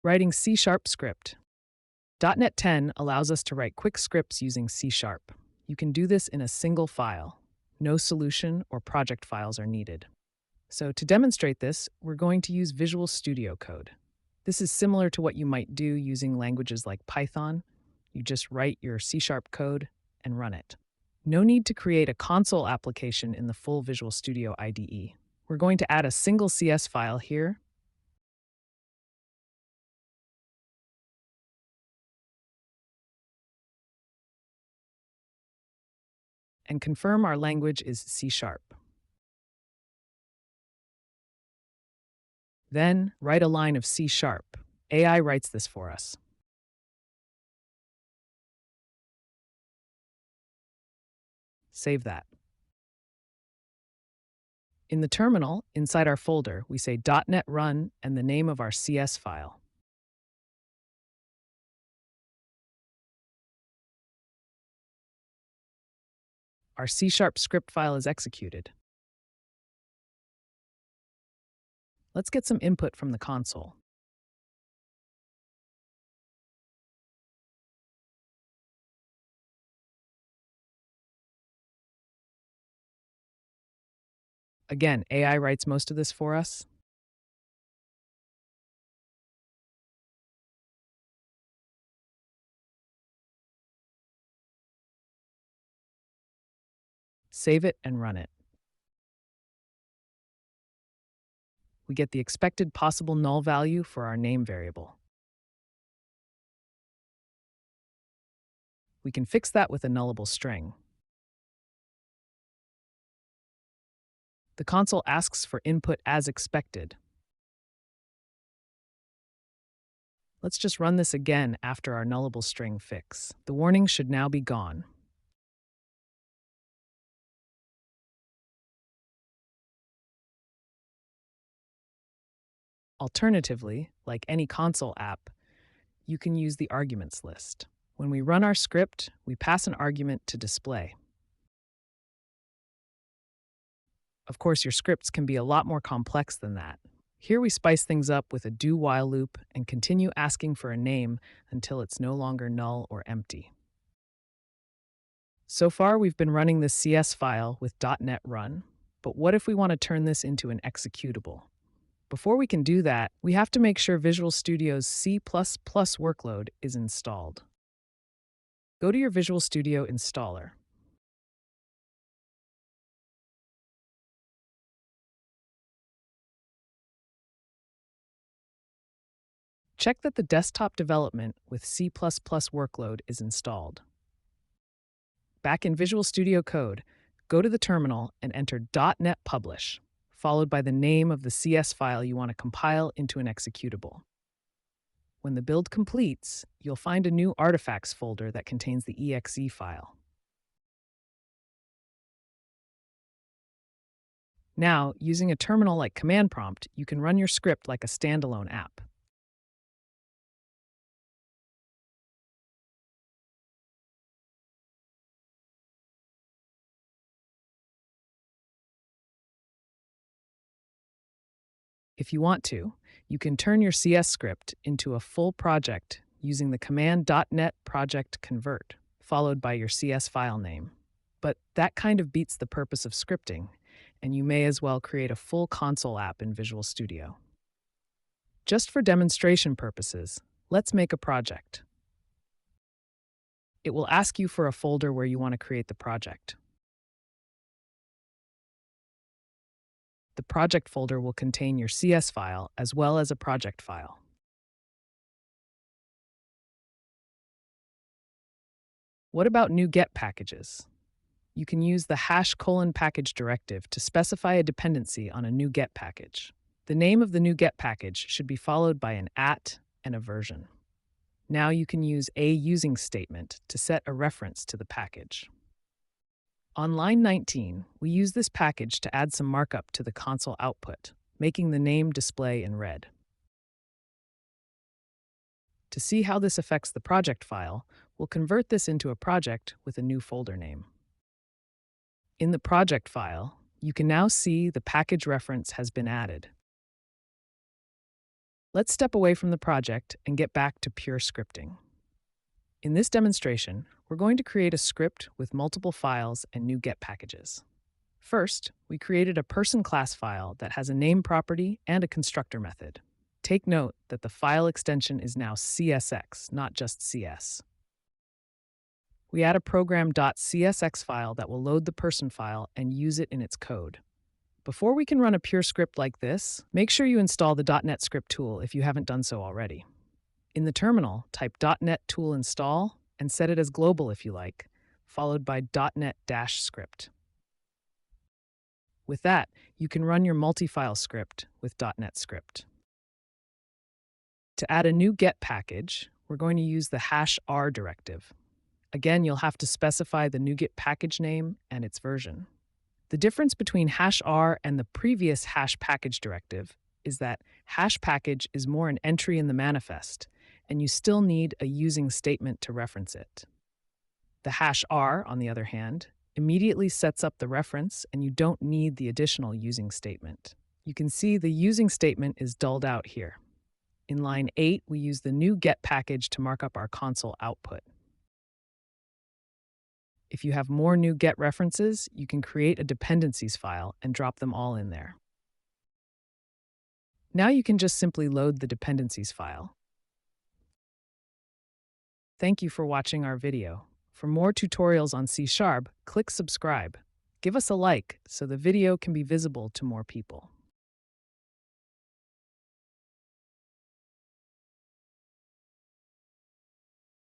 Writing C# script. .NET 10 allows us to write quick scripts using C#. You can do this in a single file. No solution or project files are needed. So to demonstrate this, we're going to use Visual Studio Code. This is similar to what you might do using languages like Python. You just write your C# code and run it. No need to create a console application in the full Visual Studio IDE. We're going to add a single CS file here and confirm our language is C#. Then write a line of C#. AI writes this for us. Save that. In the terminal, inside our folder, we say .NET run and the name of our CS file. Our C# script file is executed. Let's get some input from the console. Again, AI writes most of this for us. Save it and run it. We get the expected possible null value for our name variable. We can fix that with a nullable string. The console asks for input as expected. Let's just run this again after our nullable string fix. The warning should now be gone. Alternatively, like any console app, you can use the arguments list. When we run our script, we pass an argument to display. Of course, your scripts can be a lot more complex than that. Here we spice things up with a do-while loop and continue asking for a name until it's no longer null or empty. So far, we've been running this CS file with .NET Run, but what if we want to turn this into an executable? Before we can do that, we have to make sure Visual Studio's C++ workload is installed. Go to your Visual Studio installer. Check that the desktop development with C++ workload is installed. Back in Visual Studio Code, go to the terminal and enter .NET Publish, followed by the name of the CS file you want to compile into an executable. When the build completes, you'll find a new artifacts folder that contains the exe file. Now, using a terminal like Command Prompt, you can run your script like a standalone app. If you want to, you can turn your CS script into a full project using the command .NET project convert, followed by your CS file name. But that kind of beats the purpose of scripting, and you may as well create a full console app in Visual Studio. Just for demonstration purposes, let's make a project. It will ask you for a folder where you want to create the project. The project folder will contain your CS file as well as a project file. What about NuGet packages? You can use the #package directive to specify a dependency on a NuGet package. The name of the NuGet package should be followed by an @ and a version. Now you can use a using statement to set a reference to the package. On line 19, we use this package to add some markup to the console output, making the name display in red. To see how this affects the project file, we'll convert this into a project with a new folder name. In the project file, you can now see the package reference has been added. Let's step away from the project and get back to pure scripting. In this demonstration, we're going to create a script with multiple files and NuGet packages. First, we created a person class file that has a name property and a constructor method. Take note that the file extension is now CSX, not just CS. We add a program.csx file that will load the person file and use it in its code. Before we can run a pure script like this, make sure you install the .NET Script tool if you haven't done so already. In the terminal, type .NET tool install and set it as global if you like, followed by .NET-script. With that, you can run your multi-file script with .NET Script. To add a NuGet package, we're going to use the #r directive. Again, you'll have to specify the NuGet package name and its version. The difference between #r and the previous #package directive is that #package is more an entry in the manifest, and you still need a using statement to reference it. The #r, on the other hand, immediately sets up the reference, and you don't need the additional using statement. You can see the using statement is dulled out here. In line 8, we use the NuGet package to mark up our console output. If you have more NuGet references, you can create a dependencies file and drop them all in there. Now you can just simply load the dependencies file. Thank you for watching our video. For more tutorials on C#, click subscribe. Give us a like so the video can be visible to more people.